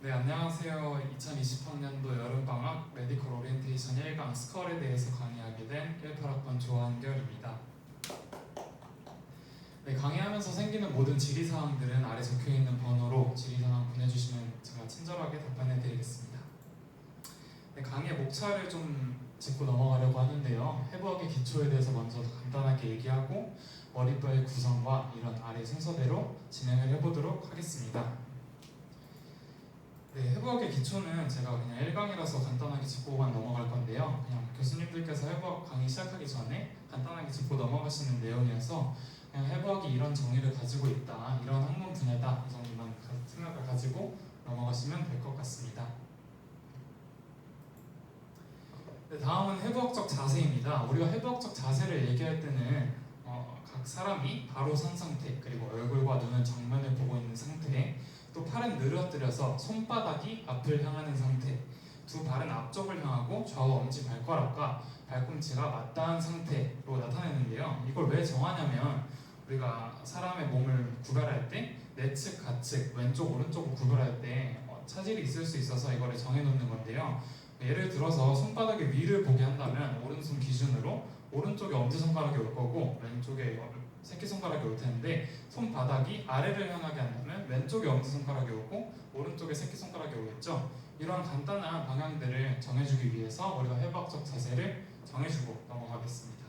네, 안녕하세요. 2020학년도 여름방학 메디컬 오리엔테이션 1강 스컬에 대해서 강의하게 된 18학번 조한결입니다. 네, 강의하면서 생기는 모든 질의사항들은 아래 적혀있는 번호로 질의사항 보내주시면 제가 친절하게 답변해드리겠습니다. 네, 강의의 목차를 좀 짚고 넘어가려고 하는데요. 해부학의 기초에 대해서 먼저 간단하게 얘기하고 머리뼈의 구성과 이런 아래 순서대로 진행을 해보도록 하겠습니다. 네, 해부학의 기초는 제가 그냥 1강이라서 간단하게 짚고만 넘어갈 건데요. 그냥 교수님들께서 해부학 강의 시작하기 전에 간단하게 짚고 넘어가시는 내용이어서 그냥 해부학이 이런 정의를 가지고 있다, 이런 학문 분야다 이 정도만 생각을 가지고 넘어가시면 될 것 같습니다. 네, 다음은 해부학적 자세입니다. 우리가 해부학적 자세를 얘기할 때는 각 사람이 바로 선 상태, 그리고 얼굴과 눈은 정면을 보고 있는 상태, 또 팔은 늘어뜨려서 손바닥이 앞을 향하는 상태, 두 발은 앞쪽을 향하고 좌우 엄지 발가락과 발꿈치가 맞닿은 상태로 나타내는데요. 이걸 왜 정하냐면 우리가 사람의 몸을 구별할 때 내측, 가측, 왼쪽, 오른쪽을 구별할 때 차질이 있을 수 있어서 이거를 정해놓는 건데요. 예를 들어서 손바닥의 위를 보게 한다면 오른손 기준으로 오른쪽에 엄지손가락이 올 거고 왼쪽에 새끼손가락이 올 텐데, 손바닥이 아래를 향하게 한다면 왼쪽에 엄지손가락이 오고 오른쪽에 새끼손가락이 오겠죠. 이런 간단한 방향들을 정해주기 위해서 우리가 해부학적 자세를 정해주고 넘어가겠습니다.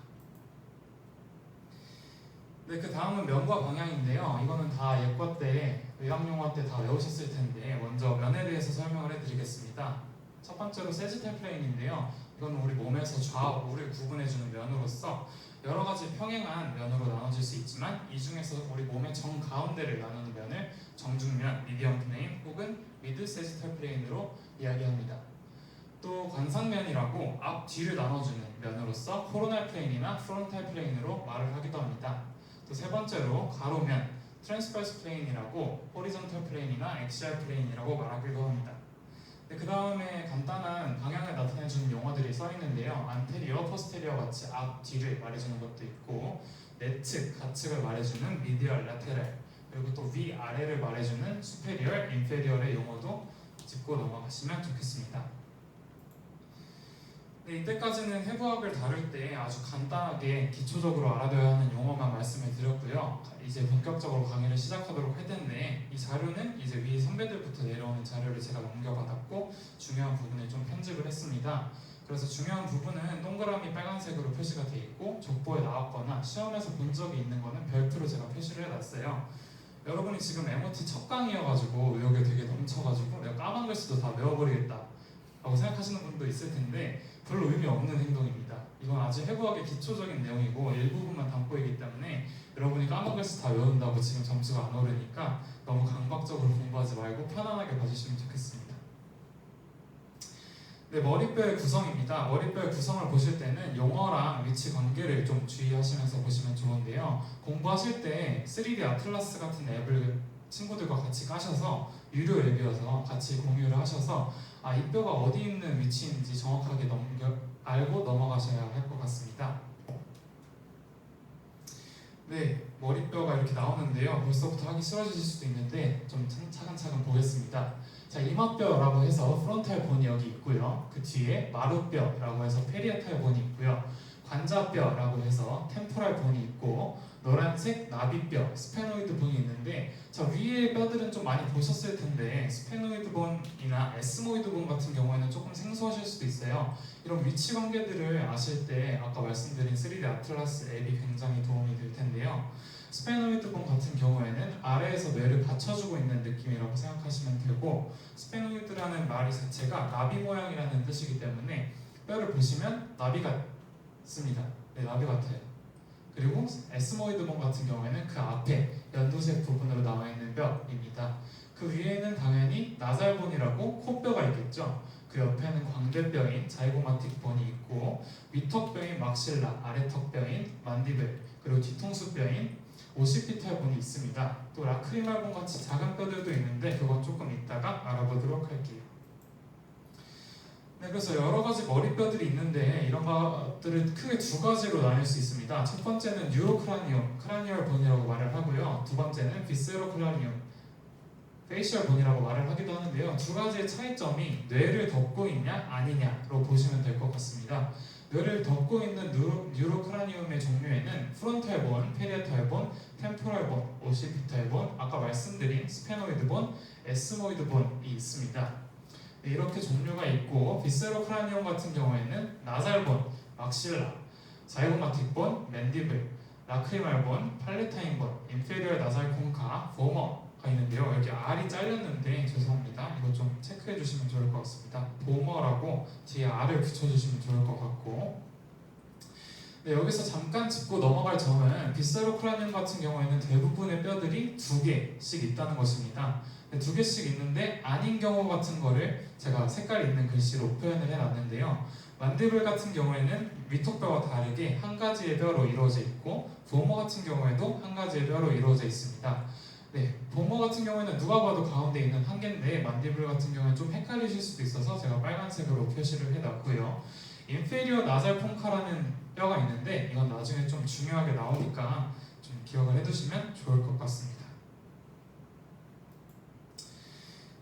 네, 그 다음은 면과 방향인데요. 이거는 다 예과 때, 의학용어 때 다 외우셨을 텐데 먼저 면에 대해서 설명을 해드리겠습니다. 첫 번째로 세지탈 플레인인데요. 이건 우리 몸에서 좌우를 구분해주는 면으로서 여러 가지 평행한 면으로 나눠질 수 있지만 이 중에서 우리 몸의 정가운데를 나누는 면을 정중면, 미디엄 플레인 혹은 미드 세지탈 플레인으로 이야기합니다. 또 관상면이라고 앞, 뒤를 나눠주는 면으로서 코로날 플레인이나 프론탈 플레인으로 말을 하기도 합니다. 또 세 번째로 가로면, 트랜스버스 플레인이라고 호리존탈 플레인이나 엑시알 플레인이라고 말하기도 합니다. 그 다음에 간단한 방향을 나타내주는 용어들이 써있는데요. 안테리어, 포스테리어 같이 앞, 뒤를 말해주는 것도 있고, 내측, 가측을 말해주는 미디얼, 라테랄, 그리고 또 위, 아래를 말해주는 수페리얼, 인페리얼의 용어도 짚고 넘어가시면 좋겠습니다. 네, 이때까지는 해부학을 다룰 때 아주 간단하게 기초적으로 알아둬야 하는 용어만 말씀을 드렸고요. 이제 본격적으로 강의를 시작하도록 할 텐데 이 자료는 이제 위 선배들부터 내려오는 자료를 제가 넘겨받았고 중요한 부분을 좀 편집을 했습니다. 그래서 중요한 부분은 동그라미 빨간색으로 표시가 되어 있고 족보에 나왔거나 시험에서 본 적이 있는 거는 별표로 제가 표시를 해놨어요. 여러분이 지금 MOT 첫 강의여가지고 의욕이 되게 넘쳐가지고 내가 까만 글씨도 다 외워버리겠다 라고 생각하시는 분도 있을 텐데 별로 의미 없는 행동입니다. 이건 아주 해부학의 기초적인 내용이고 일부분만 담고 있기 때문에 여러분이 까만 글씨 다 외운다고 지금 점수가 안 오르니까 너무 강박적으로 공부하지 말고 편안하게 봐주시면 좋겠습니다. 네, 머리뼈의 구성입니다. 머리뼈의 구성을 보실 때는 용어랑 위치 관계를 좀 주의하시면서 보시면 좋은데요. 공부하실 때 3D 아틀라스 같은 앱을 친구들과 같이 까셔서 유료 앱이어서 같이 공유를 하셔서 이 뼈가 어디 있는 위치인지 정확하게 알고 넘어가셔야 할 것 같습니다. 네, 머리뼈가 이렇게 나오는데요. 벌써부터 하기 싫어지실 수도 있는데 좀 차근차근 보겠습니다. 자, 이마뼈라고 해서 프론탈 본이 여기 있고요. 그 뒤에 마루뼈라고 해서 페리에탈 본이 있고요. 관자뼈라고 해서 템포랄 본이 있고 노란색 나비뼈, 스페노이드 본이 있는데 저 위에 뼈들은 좀 많이 보셨을 텐데 스페노이드 본이나 에스모이드 본 같은 경우에는 조금 생소하실 수도 있어요. 이런 위치 관계들을 아실 때 아까 말씀드린 3D 아틀라스 앱이 굉장히 도움이 될 텐데요. 스페노이드 본 같은 경우에는 아래에서 뇌를 받쳐주고 있는 느낌이라고 생각하시면 되고, 스페노이드라는 말 자체가 나비 모양이라는 뜻이기 때문에 뼈를 보시면 나비 같습니다. 네, 나비 같아요. 그리고 에스모이드 본 같은 경우에는 그 앞에 연두색 부분으로 나와 있는 뼈입니다. 그 위에는 당연히 나살본이라고 코뼈가 있겠죠. 그 옆에는 광대뼈인 자이고마틱 본이 있고 위턱뼈인 막실라, 아래턱뼈인 만디블, 그리고 뒤통수뼈인 오시피탈 본이 있습니다. 또 라크리말 본 같이 작은 뼈들도 있는데 그건 조금 이따가 알아보도록 할게요. 네, 그래서 여러 가지 머리뼈들이 있는데 이런 것들을 크게 두 가지로 나눌 수 있습니다. 첫 번째는 뉴로크라니움, 크라니얼 본이라고 말을 하고요. 두 번째는 비세로크라니움, 페이셜 본이라고 말을 하기도 하는데요. 두 가지의 차이점이 뇌를 덮고 있냐 아니냐로 보시면 될 것 같습니다. 뇌를 덮고 있는 뉴로크라니움의 종류에는 프론탈 본, 페리에탈 본, 템포럴 본, 오시피탈 본, 아까 말씀드린 스페노이드 본, 에스모이드 본이 있습니다. 네, 이렇게 종류가 있고 비세로 크라니움 같은 경우에는 나살 본, 막실라, 자이고마틱 본, 맨디블, 라크리말 본, 팔레타인 본, 인페리얼 나살 콘카, 보머가 있는데요. 여기 R이 잘렸는데 죄송합니다. 이거 좀 체크해 주시면 좋을 것 같습니다. 보머라고 뒤에 R을 붙여주시면 좋을 것 같고, 네, 여기서 잠깐 짚고 넘어갈 점은 비세로 크라니움 같은 경우에는 대부분의 뼈들이 2개씩 있다는 것입니다. 네, 2개씩 있는데 아닌 경우 같은 거를 제가 색깔 있는 글씨로 표현을 해놨는데요. 만디블 같은 경우에는 위턱뼈와 다르게 한 가지의 뼈로 이루어져 있고 보머 같은 경우에도 한 가지의 뼈로 이루어져 있습니다. 네, 보머 같은 경우에는 누가 봐도 가운데 있는 한 개인데 만디블 같은 경우는 좀 헷갈리실 수도 있어서 제가 빨간색으로 표시를 해놨고요. 인페리어 나살 폰카라는 뼈가 있는데 이건 나중에 좀 중요하게 나오니까 좀 기억을 해두시면 좋을 것 같습니다.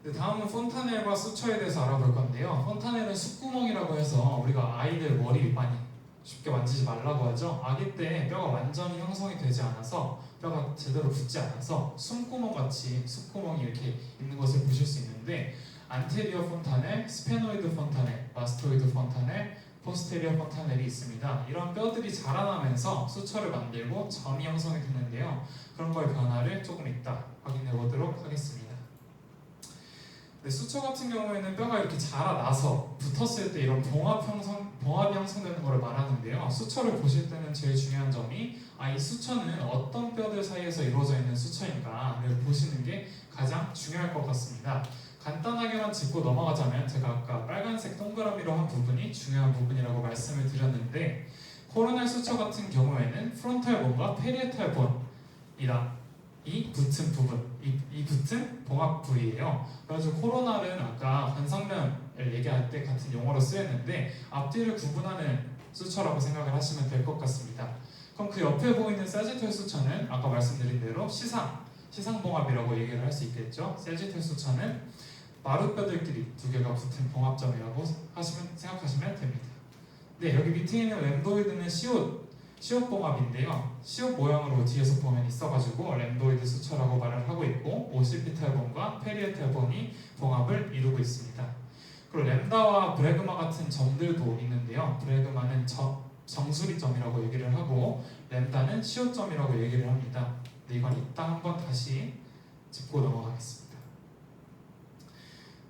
네, 다음은 폰타넬과 수처에 대해서 알아볼 건데요. 폰타넬은 숫구멍이라고 해서 우리가 아이들 머리 많이 쉽게 만지지 말라고 하죠. 아기 때 뼈가 완전히 형성이 되지 않아서 뼈가 제대로 붙지 않아서 숨구멍 같이 숫구멍이 이렇게 있는 것을 보실 수 있는데 안테리어 폰타넬, 스페노이드 폰타넬, 마스토이드 폰타넬, 포스테리어 폰타넬이 있습니다. 이런 뼈들이 자라나면서 수처를 만들고 점이 형성이 되는데요. 그런 거의 변화를 조금 이따 확인해 보도록 하겠습니다. 네, 수처 같은 경우에는 뼈가 이렇게 자라나서 붙었을 때 이런 봉합이 형성되는 것을 말하는데요. 수처를 보실 때는 제일 중요한 점이 이 수처는 어떤 뼈들 사이에서 이루어져 있는 수처인가를 보시는 게 가장 중요할 것 같습니다. 간단하게만 짚고 넘어가자면 제가 아까 빨간색 동그라미로 한 부분이 중요한 부분이라고 말씀을 드렸는데 코로날 수처 같은 경우에는 프론탈 본과 페리에탈 본이다. 이 붙은 부분, 이 붙은 봉합 부위예요. 그래가지고 코로날은 아까 관상면을 얘기할 때 같은 용어로 쓰였는데 앞뒤를 구분하는 수처라고 생각을 하시면 될 것 같습니다. 그럼 그 옆에 보이는 사지털 수처는 아까 말씀드린 대로 시상봉합이라고 얘기를 할 수 있겠죠. 사지털 수처는 마룻뼈들끼리 2개가 붙은 봉합점이라고 생각하시면 됩니다. 네, 여기 밑에 있는 램도이드는 시옷 봉합인데요. 시옷 모양으로 뒤에서 보면 있어가지고 램도이드 수처라고 말을 하고 있고 오시피탈 본과 페리에탈 본이 봉합을 이루고 있습니다. 그리고 램다와 브레그마 같은 점들도 있는데요. 브레그마는 정수리점이라고 얘기를 하고 램다는 시옷점이라고 얘기를 합니다. 네, 이건 이따 한번 다시 짚고 넘어가겠습니다.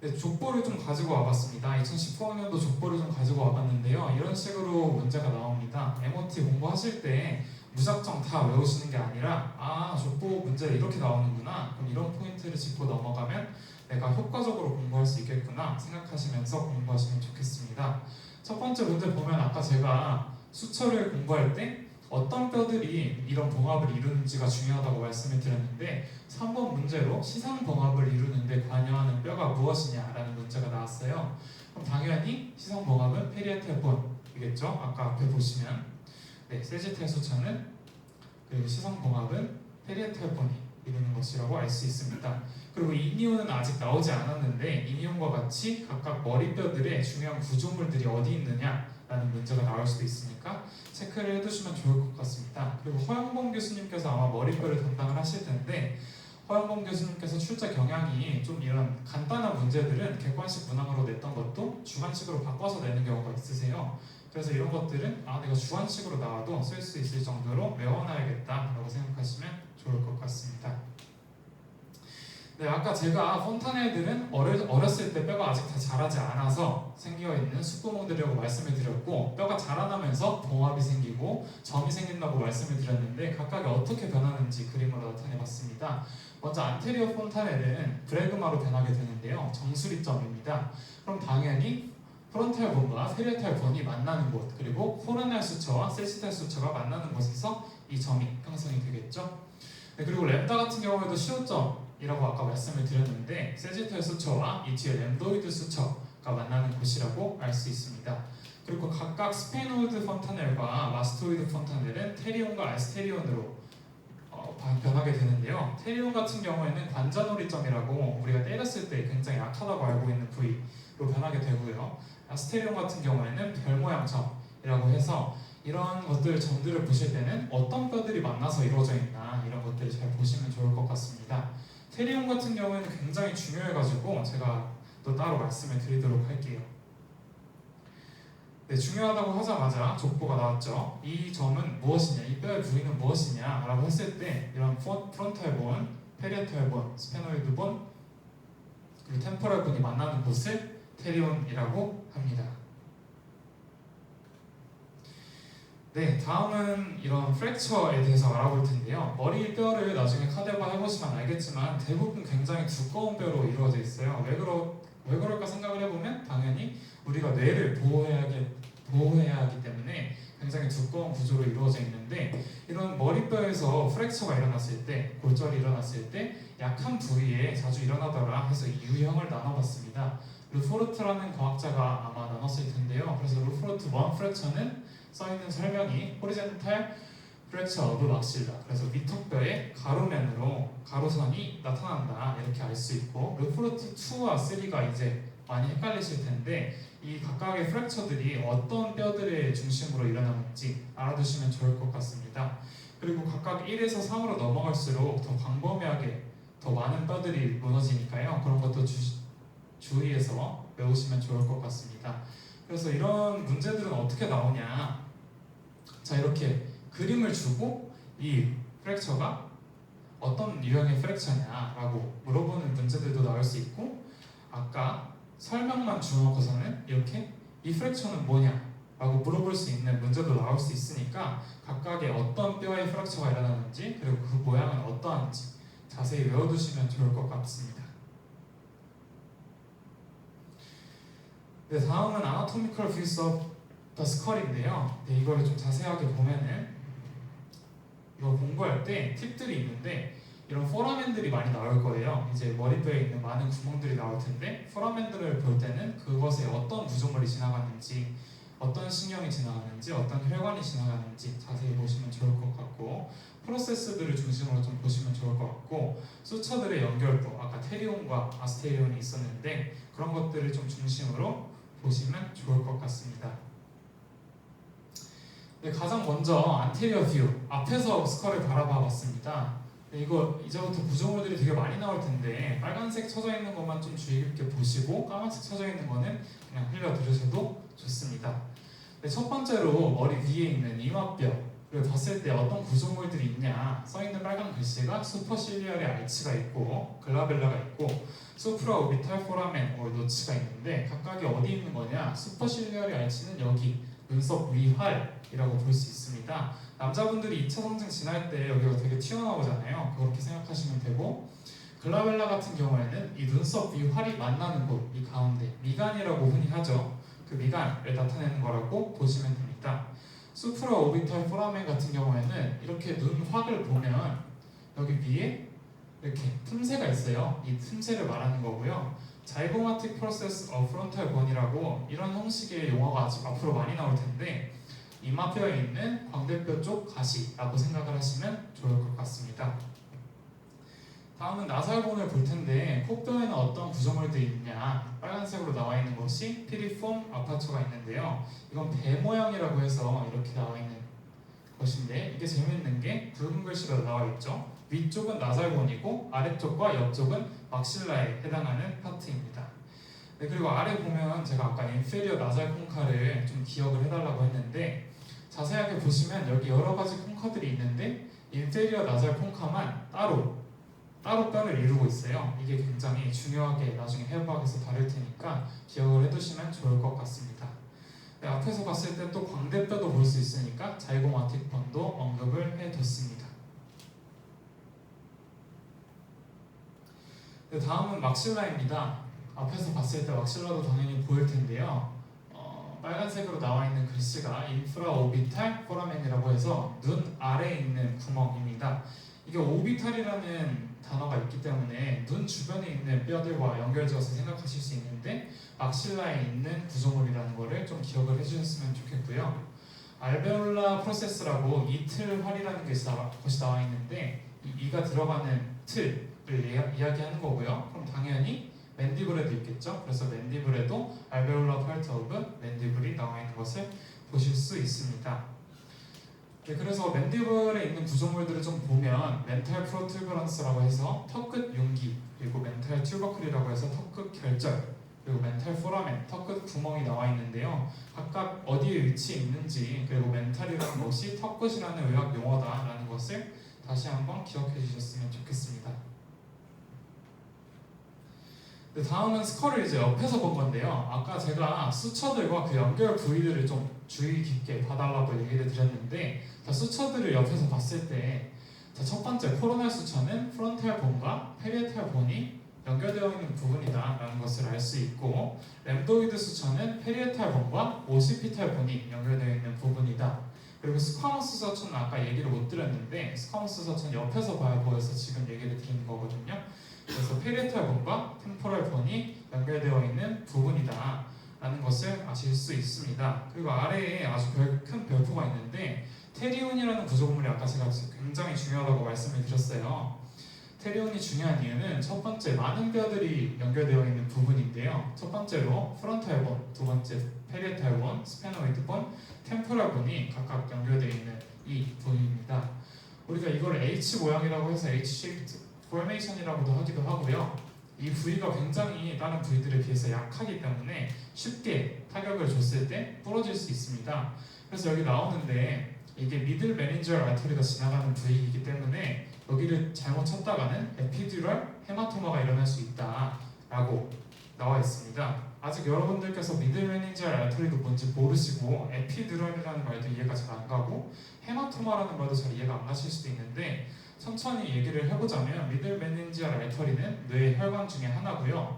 네, 족보를 좀 가지고 와봤습니다. 2019학년도 족보를 좀 가지고 와봤는데요. 이런 식으로 문제가 나옵니다. MOT 공부하실 때 무작정 다 외우시는 게 아니라 족보 문제 이렇게 나오는구나. 그럼 이런 포인트를 짚고 넘어가면 내가 효과적으로 공부할 수 있겠구나 생각하시면서 공부하시면 좋겠습니다. 첫 번째 문제 보면 아까 제가 수처를 공부할 때 어떤 뼈들이 이런 봉합을 이루는지가 중요하다고 말씀을 드렸는데 3번 문제로 시상봉합을 이루는데 관여하는 뼈가 무엇이냐라는 문제가 나왔어요. 그럼 당연히 시상봉합은 페리에탈 본이겠죠. 아까 앞에 보시면 네, 세지탈 수처는 그리고 시상봉합은 페리에탈 본이 이루는 것이라고 알 수 있습니다. 그리고 이니온은 아직 나오지 않았는데 이니온과 같이 각각 머리뼈들의 중요한 구조물들이 어디 있느냐 라는 문제가 나올 수도 있으니까 체크를 해두시면 좋을 것 같습니다. 그리고 허영범 교수님께서 아마 머리뼈를 담당을 하실 텐데 허영범 교수님께서 출제 경향이 좀 이런 간단한 문제들은 객관식 문항으로 냈던 것도 주관식으로 바꿔서 내는 경우가 있으세요. 그래서 이런 것들은 내가 주관식으로 나와도 쓸 수 있을 정도로 외워놔야겠다라고 생각하시면 좋을 것 같습니다. 네, 아까 제가 폰타넬들은 어렸을 때 뼈가 아직 다 자라지 않아서 생겨있는 숫구멍들이라고 말씀을 드렸고 뼈가 자라나면서 봉합이 생기고 점이 생긴다고 말씀을 드렸는데 각각이 어떻게 변하는지 그림으로 나타내봤습니다. 먼저 안테리어 폰타넬은 브레그마로 변하게 되는데요. 정수리점입니다. 그럼 당연히 프론탈 본과 페리에탈 본이 만나는 곳 그리고 코로날 수처와 세지탈 수처가 만나는 곳에서 이 점이 형성이 되겠죠. 네, 그리고 램다 같은 경우에도 시옷점이라고 아까 말씀을 드렸는데 세지탈 수처와 이 뒤에 램도이드 수처가 만나는 곳이라고 알 수 있습니다. 그리고 각각 스페노이드 폰타넬과 마스토이드 폰타넬은 테리온과 알스테리온으로 변하게 되는데요. 테리온 같은 경우에는 관자놀이점이라고 우리가 때렸을 때 굉장히 약하다고 알고 있는 부위로 변하게 되고요. 아스테리온 같은 경우에는 별 모양 점이라고 해서 이런 것들 점들을 보실 때는 어떤 뼈들이 만나서 이루어져 있나 이런 것들을 잘 보시면 좋을 것 같습니다. 테리온 같은 경우에는 굉장히 중요해가지고 제가 또 따로 말씀을 드리도록 할게요. 네, 중요하다고 하자마자 족보가 나왔죠. 이 점은 무엇이냐, 이 뼈의 부위는 무엇이냐 라고 했을 때 이런 프론탈 본, 페리에탈 본, 스페노이드 본, 그리고 템포럴 본이 만나는 곳을 테리온이라고 합니다. 네, 다음은 이런 프랙처에 대해서 알아볼 텐데요. 머리 뼈를 나중에 카데바 해보시면 알겠지만 대부분 굉장히 두꺼운 뼈로 이루어져 있어요. 왜 그럴까 생각을 해보면 당연히 우리가 뇌를 보호해야 하기 때문에 굉장히 두꺼운 구조로 이루어져 있는데 이런 머리뼈에서 프랙처가 일어났을 때, 골절이 일어났을 때 약한 부위에 자주 일어나더라 해서 이 유형을 나눠봤습니다. 루포르트라는 과학자가 아마 나눴을 텐데요. 그래서 루포르트 1 프랙처는 써있는 설명이 호리젠탈 프랙처 오브 막실라, 그래서 위턱뼈의 가로면으로 가로선이 나타난다 이렇게 알 수 있고, 루포르트 2와 3가 이제 많이 헷갈리실 텐데 이 각각의 프랙처들이 어떤 뼈들의 중심으로 일어나는지 알아두시면 좋을 것 같습니다. 그리고 각각 1에서 3으로 넘어갈수록 더 광범위하게 더 많은 뼈들이 무너지니까요. 그런 것도 주의해서 외우시면 좋을 것 같습니다. 그래서 이런 문제들은 어떻게 나오냐, 자 이렇게 그림을 주고 이 프랙처가 어떤 유형의 프랙처냐라고 물어보는 문제들도 나올 수 있고, 아까 설명만 주놓고서는 이렇게 이 프랙처는 뭐냐 라고 물어볼 수 있는 문제도 나올 수 있으니까 각각의 어떤 뼈의 프랙처가 일어나는지 그리고 그 모양은 어떠한지 자세히 외워두시면 좋을 것 같습니다. 네, 다음은 Anatomical Views of the Skull인데요. 네, 이거를 좀 자세하게 보면은 이거 공부할 때 팁들이 있는데 이런 포라멘들이 많이 나올 거예요. 이제 머리뼈에 있는 많은 구멍들이 나올 텐데 포라멘들을 볼 때는 그것에 어떤 구조물이 지나가는지, 어떤 신경이 지나가는지, 어떤 혈관이 지나가는지 자세히 보시면 좋을 것 같고, 프로세스들을 중심으로 좀 보시면 좋을 것 같고, 수처들의 연결부, 아까 테리온과 아스테리온이 있었는데 그런 것들을 좀 중심으로 보시면 좋을 것 같습니다. 네, 가장 먼저 안테리어 뷰, 앞에서 스컬을 바라봐 봤습니다. 네, 이거 이제부터 구조물들이 되게 많이 나올 텐데 빨간색 쳐져 있는 것만 좀 주의 깊게 보시고 까만색 쳐져 있는 거는 그냥 흘려 들으셔도 좋습니다. 네, 첫 번째로 머리 위에 있는 이마뼈를 봤을 때 어떤 구조물들이 있냐, 써 있는 빨간 글씨가 슈퍼실리아리 알치가 있고 글라벨라가 있고 수프라 오비탈 포라멘 노치가 있는데 각각이 어디 있는 거냐, 슈퍼실리아리 알치는 여기 눈썹 위활이라고 볼 수 있습니다. 남자분들이 2차 성징 지날 때 여기가 되게 튀어나오잖아요. 그렇게 생각하시면 되고, 글라벨라 같은 경우에는 이 눈썹 위활이 만나는 곳, 이 가운데 미간이라고 흔히 하죠. 그 미간을 나타내는 거라고 보시면 됩니다. 수프라 오비탈 포라멘 같은 경우에는 이렇게 눈확을 보면 여기 위에 이렇게 틈새가 있어요. 이 틈새를 말하는 거고요. 자이고마틱 프로세스 of 프론탈 본이라고 이런 형식의 용어가 아직 앞으로 많이 나올 텐데 이마뼈에 있는 광대뼈 쪽 가시라고 생각을 하시면 좋을 것 같습니다. 다음은 나살본을 볼 텐데 코뼈에는 어떤 구조물들이 있냐, 빨간색으로 나와 있는 것이 피리폼 아파처가 있는데요. 이건 배 모양이라고 해서 이렇게 나와 있는 것인데 이게 재밌는 게 붉은 글씨로 나와 있죠. 위쪽은 나살본이고 아래쪽과 옆쪽은 막실라에 해당하는 파트입니다. 네, 그리고 아래 보면 제가 아까 인페리어 나살 콩카를 좀 기억을 해달라고 했는데 자세하게 보시면 여기 여러 가지 콩카들이 있는데 인페리어 나살 콩카만 따로 뼈를 이루고 있어요. 이게 굉장히 중요하게 나중에 해부학에서 다룰 테니까 기억을 해두시면 좋을 것 같습니다. 네, 앞에서 봤을 때 또 광대뼈도 볼 수 있으니까 자이고마틱 본도 언급을 해뒀습니다. 네, 다음은 막실라입니다. 앞에서 봤을 때 막실라도 당연히 보일 텐데요. 빨간색으로 나와 있는 글씨가 인프라 오비탈 포라멘이라고 해서 눈 아래에 있는 구멍입니다. 이게 오비탈이라는 단어가 있기 때문에 눈 주변에 있는 뼈들과 연결지어서 생각하실 수 있는데 막실라에 있는 구조물이라는 거를 좀 기억을 해주셨으면 좋겠고요. 알베올라 프로세스라고 이틀활이라는 것이 나와 있는데 이 이가 들어가는 틀을 이야기하는 거고요. 그럼 당연히 맨디블에도 있겠죠. 그래서 맨디블에도 알베올라 파트 오브 맨디블이 나와 있는 것을 보실 수 있습니다. 네, 그래서 맨디블에 있는 구조물들을 좀 보면 멘탈 프로튜버런스라고 해서 턱끝 융기, 그리고 멘탈 튜버클이라고 해서 턱끝 결절, 그리고 멘탈 포라멘, 턱끝 구멍이 나와 있는데요. 각각 어디에 위치해 있는지, 그리고 멘탈이라는 것이 턱끝이라는 의학 용어다라는 것을 다시 한번 기억해 주셨으면 좋겠습니다. 네, 다음은 스컬을 이제 옆에서 본 건데요. 아까 제가 수처들과 그 연결 부위들을 좀 주의 깊게 봐달라고 얘기를 드렸는데, 자, 수처들을 옆에서 봤을 때, 자, 첫 번째 코로날 수처는 프론탈 본과 페리에탈 본이 연결되어 있는 부분이다라는 것을 알 수 있고, 램도이드 수처는 페리에탈 본과 오시피탈 본이 연결되어 있는 부분이다. 그리고 스쿼머스 서천은 아까 얘기를 못 드렸는데, 스쿼머스 서천 옆에서 봐야 보여서 지금 얘기를 드리는 거거든요. 그래서 페리에탈 본과 템포럴 본이 연결되어 있는 부분이다 라는 것을 아실 수 있습니다. 그리고 아래에 아주 큰 별표가 있는데, 테리온이라는 구조물이 아까 제가 굉장히 중요하다고 말씀을 드렸어요. 테리온이 중요한 이유는 첫 번째, 많은 뼈들이 연결되어 있는 부분인데요. 첫 번째로 프론탈 본, 두 번째 페리에탈 본, 스페노이드 본, 템포럴 본이 각각 연결되어 있는 이 부분입니다. 우리가 이걸 H 모양이라고 해서 H-shaped 포메이션이라고도 하기도 하고요. 이 부위가 굉장히 다른 부위들에 비해서 약하기 때문에 쉽게 타격을 줬을 때 부러질 수 있습니다. 그래서 여기 나오는데 이게 미들 메닌지얼 알터리가 지나가는 부위이기 때문에 여기를 잘못 쳤다가는 에피듀럴 헤마토마가 일어날 수 있다라고 나와 있습니다. 아직 여러분들께서 미들 메닌지얼 알터리도 뭔지 모르시고 에피듀럴이라는 말도 이해가 잘 안 가고 헤마토마라는 말도 잘 이해가 안 가실 수도 있는데, 천천히 얘기를 해보자면 미들 메닌지얼 알터리는 뇌의 혈관 중에 하나고요.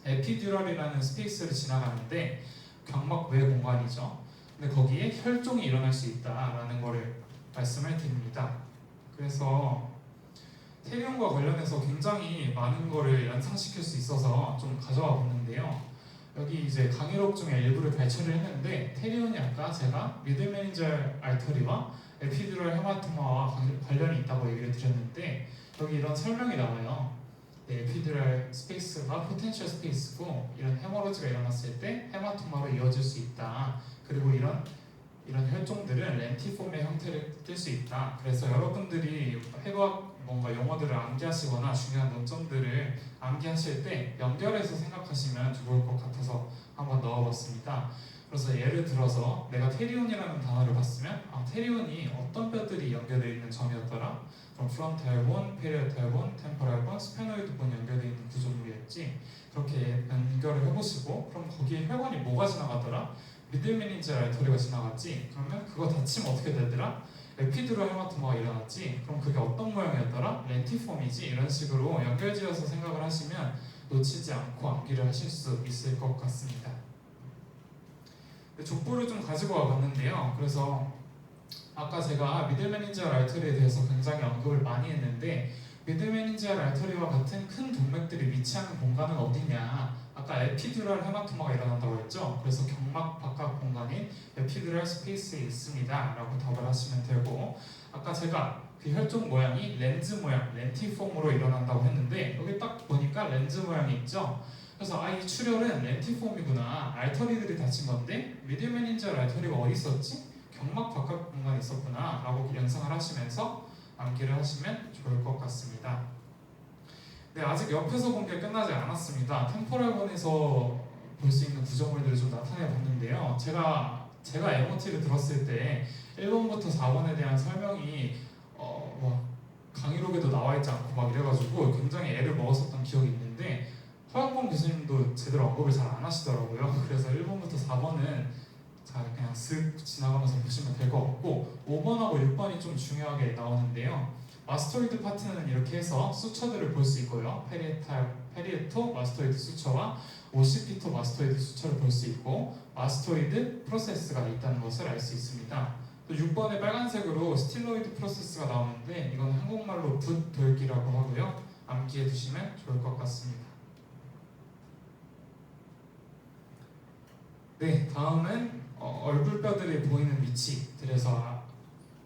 에피듀럴이라는 스페이스를 지나가는데 경막 외 공간이죠. 근데 거기에 혈종이 일어날 수 있다라는 거를 말씀을 드립니다. 그래서 테리온과 관련해서 굉장히 많은 거를 연상시킬 수 있어서 좀 가져와 봤는데요. 여기 이제 강의록 중에 일부를 발췌를 했는데, 테리온이 아까 제가 미들 메닌지얼 알터리와 에피듀럴 헤마토마와 관련이 있다고 얘기를 드렸는데, 여기 이런 설명이 나와요. 네, 에피듀럴 스페이스가 포텐셜 스페이스고, 이런 헤머로지가 일어났을 때 헤마토마로 이어질 수 있다. 그리고 이런 혈종들은 렌티폼의 형태를 띌 수 있다. 그래서 여러분들이 해부학 뭔가 용어들을 암기하시거나 중요한 논점들을 암기하실 때 연결해서 생각하시면 좋을 것 같아서 한번 넣어봤습니다. 그래서 예를 들어서 내가 테리온이라는 단어를 봤으면, 테리온이 어떤 뼈들이 연결되어 있는 점이었더라? 그럼 프론탈 본, 페리에탈 본, 템포랄 본, 스페노이드 본이 연결되어 있는 구조물이었지. 그렇게 연결을 해보시고, 그럼 거기에 혈관이 뭐가 지나가더라? 미들 메닌지얼 알터리가 지나갔지. 그러면 그거 다치면 어떻게 되더라? 에피듀럴 헤마토마가 일어났지. 그럼 그게 어떤 모양이었더라? 렌티폼이지. 이런 식으로 연결지어서 생각을 하시면 놓치지 않고 암기를 하실 수 있을 것 같습니다. 족보를 좀 가지고 와봤는데요. 그래서 아까 제가 미들 메닌지얼 알터리에 대해서 굉장히 언급을 많이 했는데, 미들 메닌지얼 알터리와 같은 큰 동맥들이 위치하는 공간은 어디냐? 아까 에피듀럴 헤마토마가 일어난다고 했죠. 그래서 경막 바깥 공간인 에피듀럴 스페이스에 있습니다 라고 답을 하시면 되고, 아까 제가 그 혈종 모양이 렌즈 모양, 렌티폼으로 일어난다고 했는데, 여기 딱 보니까 렌즈 모양이 있죠. 그래서 이 출혈은 렌티폼이구나, 알터리들이 다친 건데 미들 메닌지얼 알터리가 어디 있었지? 경막 바깥 공간에 있었구나 라고 연상을 하시면서 암기를 하시면 좋을 것 같습니다. 네, 아직 옆에서 본 게 끝나지 않았습니다. 템포럴 본에서 볼 수 있는 구조물들을 좀 나타내 봤는데요. 제가 MOT를 들었을 때 1번부터 4번에 대한 설명이 강의록에도 나와 있지 않고 막 이래가지고 굉장히 애를 먹었었던 기억이 있는데, 허영범 교수님도 제대로 언급을 잘 안 하시더라고요. 그래서 1번부터 4번은 그냥 슥 지나가면서 보시면 될 것 같고, 5번하고 6번이 좀 중요하게 나오는데요. 마스토이드 파트는 이렇게 해서 수처들을 볼 수 있고요. 페리에토 마스토이드 수처와 오시피토 마스토이드 수처를 볼 수 있고, 마스토이드 프로세스가 있다는 것을 알 수 있습니다. 또 6번에 빨간색으로 스틸로이드 프로세스가 나오는데, 이건 한국말로 붓돌기라고 하고요. 암기해 두시면 좋을 것 같습니다. 네, 다음은 얼굴뼈들이 보이는 위치들에서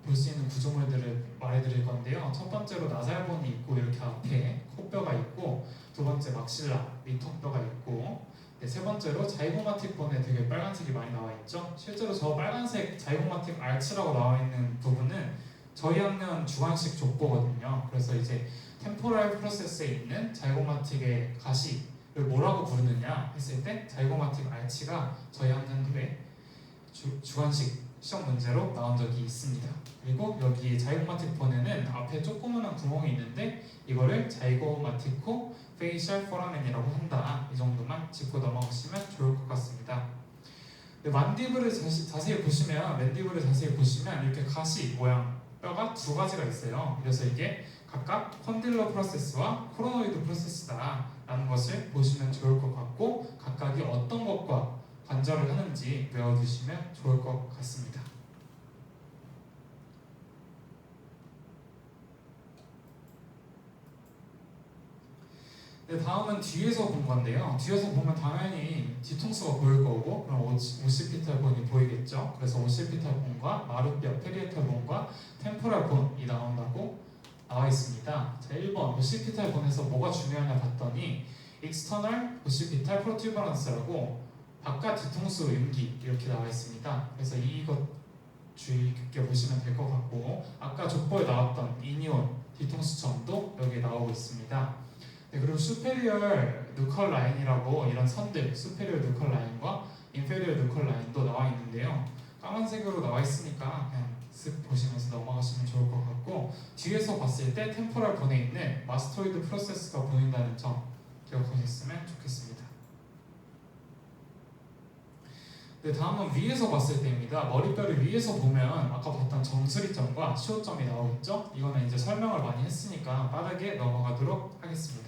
볼 수 있는 구조물들을 말해드릴 건데요. 첫 번째로 나살본이 있고 이렇게 앞에 코뼈가 있고, 두 번째 막실라, 위턱뼈가 있고, 네, 세 번째로 자이고마틱 본에 되게 빨간색이 많이 나와 있죠. 실제로 저 빨간색 자이고마틱 알츠라고 나와 있는 부분은 저희 학년 주관식 족보거든요. 그래서 이제 템포랄 프로세스에 있는 자이고마틱의 가시를 뭐라고 부르느냐 했을 때 자이고마틱 알치가 저희 학년도에 주관식 시험 문제로 나온 적이 있습니다. 그리고 여기 자이고마틱 본에는 앞에 조그마한 구멍이 있는데 이거를 자이고마티코 페이셜 포라멘이라고 한다. 이 정도만 짚고 넘어가시면 좋을 것 같습니다. 만디블을 자세히 보시면, 맨디블을 자세히 보시면 이렇게 가시 모양 뼈가 두 가지가 있어요. 그래서 이게 각각 컨딜러 프로세스와 코로노이드 프로세스다라는 것을 보시면 좋을 것 같고, 각각이 어떤 것과 관절을 하는지 외워두시면 좋을 것 같습니다. 네, 다음은 뒤에서 본 건데요. 뒤에서 보면 당연히 뒤통수가 보일 거고, 그럼 오시피탈 본이 보이겠죠. 그래서 오시피탈 본과 마루뼈, 페리에탈 본과 템포랄 본이 나온다고 나와 있습니다. 자, 1번 오시피탈 본에서 뭐가 중요하냐 봤더니 익스터널 오시피탈 프로튜버런스라고 바깥 뒤통수 윤기 이렇게 나와 있습니다. 그래서 이것 주의 깊게 보시면 될 것 같고, 아까 족보에 나왔던 이니온 뒤통수 점도 여기 나오고 있습니다. 네, 그리고 수페리얼 누컬 라인이라고 이런 선들, 수페리얼 누컬 라인과 인페리얼 누컬 라인도 나와 있는데요. 까만색으로 나와 있으니까 그냥 쓱 보시면서 넘어가시면 좋을 것 같고, 뒤에서 봤을 때 템포랄 본에 있는 마스토이드 프로세스가 보인다는 점 기억하셨으면 좋겠습니다. 네, 다음은 위에서 봤을 때입니다. 머리뼈를 위에서 보면 아까 봤던 정수리점과 시호점이 나오겠죠? 이거는 이제 설명을 많이 했으니까 빠르게 넘어가도록 하겠습니다.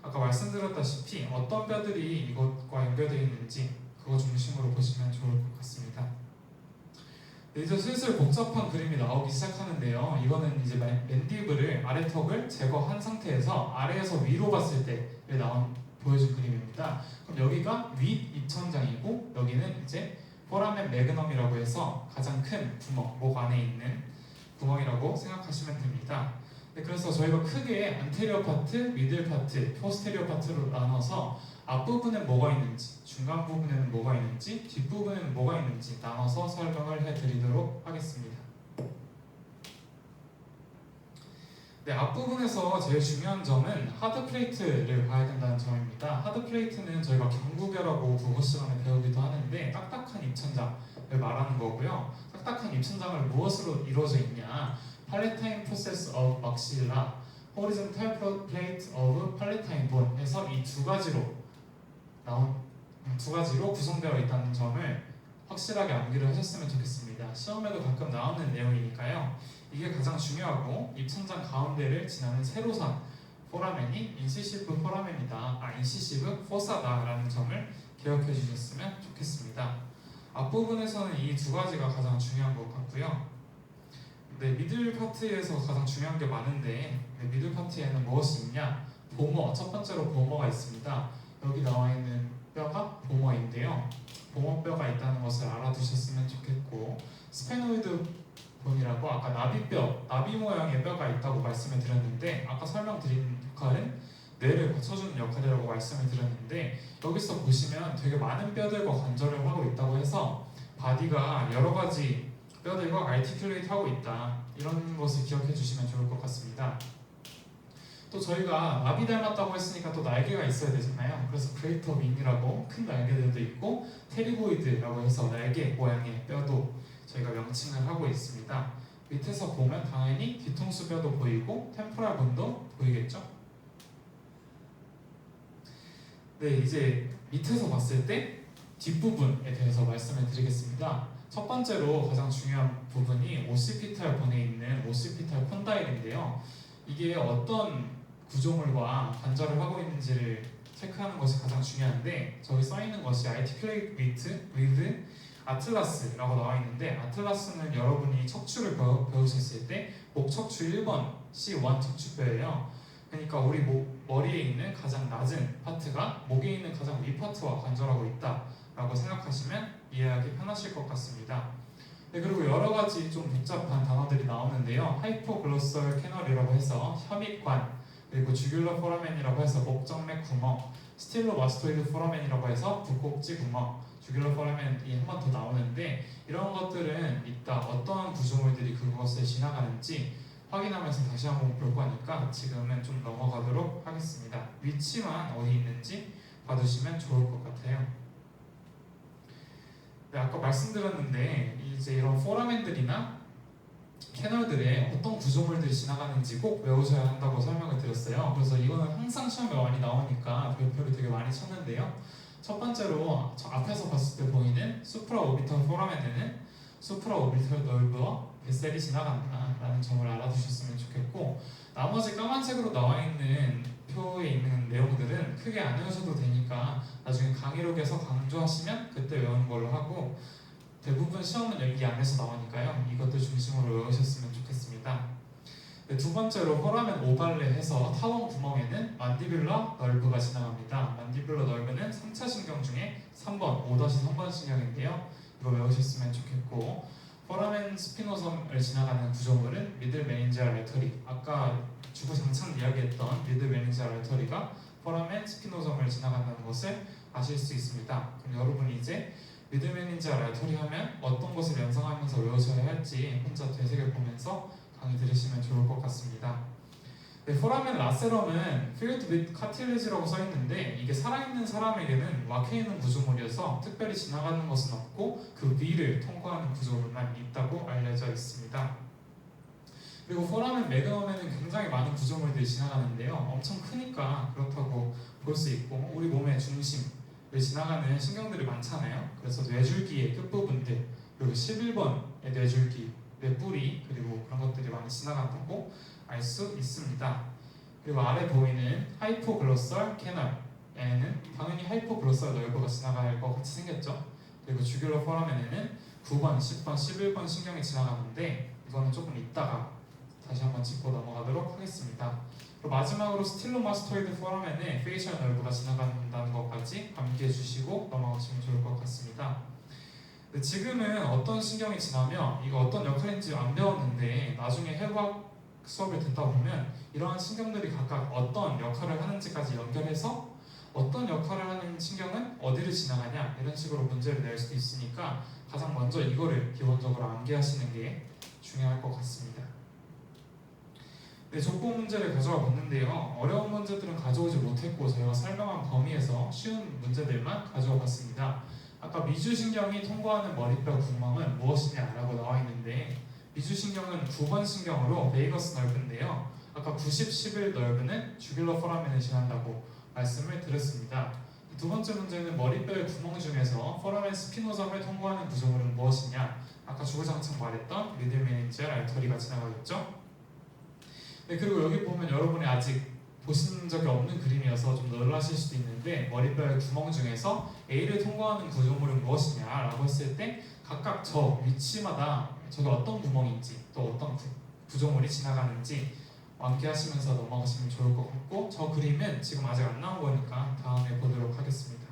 아까 말씀드렸다시피 어떤 뼈들이 이것과 연결되어 있는지 그거 중심으로 보시면 좋을 것 같습니다. 네, 이제 슬슬 복잡한 그림이 나오기 시작하는데요. 이거는 이제 맨디블을, 아래턱을 제거한 상태에서 아래에서 위로 봤을 때 보여준 그림입니다. 그럼 여기가 윗 입천장이고, 여기는 이제 포라멘 매그넘이라고 해서 가장 큰 구멍, 목 안에 있는 구멍이라고 생각하시면 됩니다. 네, 그래서 저희가 크게 안테리어 파트, 미들 파트, 포스테리어 파트로 나눠서 앞부분엔 뭐가 있는지, 중간 부분에는 뭐가 있는지, 뒷부분에는 뭐가 있는지 나눠서 설명을 해드리도록 하겠습니다. 네, 앞부분에서 제일 중요한 점은 하드 플레이트를 봐야 된다는 점입니다. 하드 플레이트는 저희가 경구겨라고 국어 시간에 배우기도 하는데 딱딱한 입천장을 말하는 거고요. 딱딱한 입천장을 무엇으로 이루어져 있냐? 팔레타인 프로세스 오브 막실라, 호리존탈 플레이트 오브 팔레타인 본 해서 이 두 가지로 구성되어 있다는 점을 확실하게 암기를 하셨으면 좋겠습니다. 시험에도 가끔 나오는 내용이니까요. 이게 가장 중요하고, 입천장 가운데를 지나는 세로선 포라멘이 인시시브 포라멘이다, 인시시브 포사다라는 점을 기억해 주셨으면 좋겠습니다. 앞부분에서는 이 두 가지가 가장 중요한 것 같고요. 네, 미들 파트에서 가장 중요한 게 많은데, 네, 미들 파트에는 무엇이 있냐? 보머, 첫 번째로 보머가 있습니다. 여기 나와 있는 뼈가 보머인데요. 보머뼈가 있다는 것을 알아두셨으면 좋겠고, 스페노이드 본이라고 아까 나비뼈, 나비 모양의 뼈가 있다고 말씀을 드렸는데, 아까 설명드린 역할은 뇌를 받쳐주는 역할이라고 말씀을 드렸는데, 여기서 보시면 되게 많은 뼈들과 관절을 하고 있다고 해서 바디가 여러 가지 뼈들과 알티큘레이트 하고 있다, 이런 것을 기억해 주시면 좋을 것 같습니다. 또 저희가 나비 닮았다고 했으니까 또 날개가 있어야 되잖아요. 그래서 그레이터 윙이라고 큰 날개들도 있고, 테리보이드라고 해서 날개 모양의 뼈도 저희가 명칭을 하고 있습니다. 밑에서 보면 당연히 뒤통수 뼈도 보이고 템포랄 본도 보이겠죠? 네, 이제 밑에서 봤을 때 뒷부분에 대해서 말씀을 드리겠습니다. 첫 번째로 가장 중요한 부분이 오시피탈 본에 있는 오시피탈 콘다일인데요. 이게 어떤 구조물과 관절을 하고 있는지를 체크하는 것이 가장 중요한데, 저기 써 있는 것이 articulate with 아틀라스라고 나와 있는데, 아틀라스는 여러분이 척추를 배우셨을 때 목 척추 1번 C1 척추뼈예요. 그러니까 우리 머리에 있는 가장 낮은 파트가 목에 있는 가장 위 파트와 관절하고 있다라고 생각하시면 이해하기 편하실 것 같습니다. 네, 그리고 여러 가지 좀 복잡한 단어들이 나오는데요. 하이포글로설 캐널이라고 해서 혐입관, 그리고 주귤러 포라멘이라고 해서 목정맥 구멍, 스틸로마스토이드 포라멘이라고 해서 붓꼭지 구멍, 주귤러 포라멘이 한 번 더 나오는데 이런 것들은 이따 어떤 구조물들이 그것을 지나가는지 확인하면서 다시 한번 볼 거니까 지금은 좀 넘어가도록 하겠습니다. 위치만 어디 있는지 봐두시면 좋을 것 같아요. 네, 아까 말씀드렸는데 이제 이런 포라멘들이나 캐널들에 어떤 구조물들이 지나가는지 꼭 외우셔야 한다고 설명을 드렸어요. 그래서 이거는 항상 시험에 많이 나오니까 별표를 되게 많이 쳤는데요. 첫 번째로 저 앞에서 봤을 때 보이는 수프라 오비탈 포라멘에는 수프라 오비탈 널브와 뱃셀이 지나간다라는 점을 알아두셨으면 좋겠고, 나머지 까만색으로 나와 있는 표에 있는 내용들은 크게 안 외우셔도 되니까 나중에 강의록에서 강조하시면 그때 외우는 걸로 하고, 대부분 시험은 여기 안에서 나오니까요. 이것들 중심으로 외우셨으면 좋겠습니다. 네, 두 번째로 포라멘 오발레 해서 타원 구멍에는 만디뷸러 널브가 지나갑니다. 만디뷸러 널브는 3차 신경 중에 3번, 5-3번 신경인데요. 이거 외우셨으면 좋겠고, 포라멘 스피노섬을 지나가는 구조물은 미들 메닌지알 알터리, 아까 주구장창 이야기했던 미들 메닌지알 알터리가 포라멘 스피노섬을 지나간다는 것을 아실 수 있습니다. 그럼 여러분이 이제 미들 메닌지알 알터리 하면 어떤 것을 연상하면서 외우셔야 할지 혼자 되새겨보면서 강의 들으시면 좋을 것 같습니다. 네, 포라멘 라세럼은 filled with cartilage라고 써있는데 이게 살아있는 사람에게는 막혀있는 구조물이어서 특별히 지나가는 것은 없고 그 위를 통과하는 구조물만 있다고 알려져 있습니다. 그리고 포라멘 매그넘에는 굉장히 많은 구조물들이 지나가는데요. 엄청 크니까 그렇다고 볼 수 있고, 우리 몸의 중심을 지나가는 신경들이 많잖아요. 그래서 뇌줄기의 끝부분들, 그리고 11번의 뇌줄기, 뇌뿌리, 그리고 그런 것들이 많이 지나간다고 알 수 있습니다. 그리고 아래 보이는 하이포글로설 캐널에는 당연히 하이포글로설 널브가 지나갈 것 같이 생겼죠. 그리고 주귤러 포라멘에는 9번, 10번, 11번 신경이 지나가는데 이거는 조금 이따가 다시 한번 짚고 넘어가도록 하겠습니다. 그리고 마지막으로 스틸로마스토이드 포라멘에 페이셜 널브가 지나간다는 것까지 암기해 주시고 넘어가시면 좋을 것 같습니다. 지금은 어떤 신경이 지나며 이거 어떤 역할인지 안 배웠는데 나중에 해부학 수업을 듣다 보면 이러한 신경들이 각각 어떤 역할을 하는지까지 연결해서 어떤 역할을 하는 신경은 어디를 지나가냐 이런 식으로 문제를 낼 수도 있으니까 가장 먼저 이거를 기본적으로 암기하시는 게 중요할 것 같습니다. 네, 족보 문제를 가져와 봤는데요. 어려운 문제들은 가져오지 못했고 저희가 설명한 범위에서 쉬운 문제들만 가져와 봤습니다. 아까 미주신경이 통과하는 머리뼈 구멍은 무엇이냐라고 나와 있는데 미주신경은 9번 신경으로 베이거스 널브인데요. 아까 90, 11 널브는 주귤러 포라멘을 지난다고 말씀을 드렸습니다. 두 번째 문제는 머리뼈의 구멍 중에서 포라멘 스피노섬을 통과하는 구조물은 무엇이냐? 아까 주구장창 말했던 미들 메닌지알 알터리가 지나가겠죠? 네, 그리고 여기 보면 여러분이 아직 보신 적이 없는 그림이어서 좀 놀라실 수도 있는데 머리뼈의 구멍 중에서 A를 통과하는 구조물은 무엇이냐라고 했을 때 각각 저 위치마다 저게 어떤 구멍인지 또 어떤 구조물이 지나가는지 암기하시면서 넘어가시면 좋을 것 같고, 저 그림은 지금 아직 안 나온 거니까 다음에 보도록 하겠습니다.